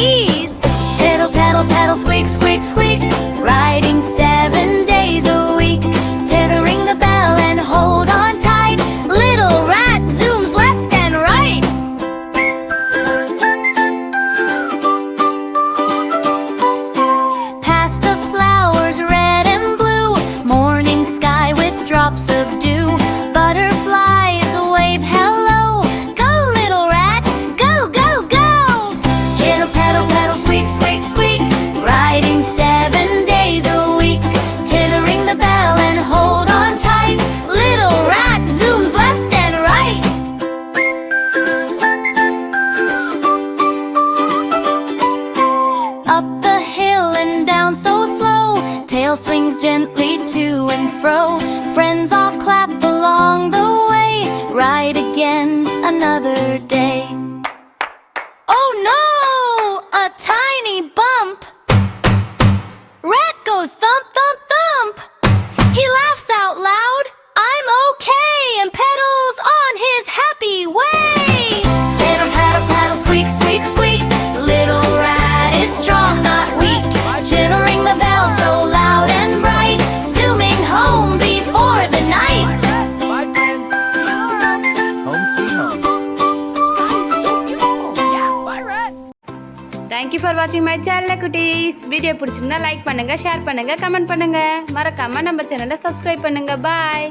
ease. Tittle, paddle, paddle, squeak, squeak, squeak. Riding 7 days a week. Tittering the bell and hold on tight. Little rat zooms left and right. Past the flowers red and blue. Morning sky with drops of dew. Butterflies wave hello. Go little rat, go, go, go. Chittle, paddle, paddle, squeak, squeak, squeak. Riding 7 days a week. Tittering the bell and hold on tight. Little rat zooms left and right. Up the hill and down so slow. Tail swings gently to and fro. Friends all clap along the way. Ride again another day. Oh no! A tiny bump. Rat goes thump, thump, thump. He laughs out loud. I'm okay, and pedals on his happy way. Chittle, paddle, paddle, squeak, squeak, squeak. Little rat is strong, not weak. Chittering the bell so loud and bright. Zooming home before the night. Bye, friends. Home sweet home. Sky is so beautiful. Yeah, bye, rat. Thank you for watching my channel குட்டீஸ். Video பிடிச்சிருந்தா like பண்ணுங்க, share பண்ணுங்க, comment பண்ணுங்க. மறக்காம நம்ம சேனலை subscribe பண்ணுங்க. பாய்.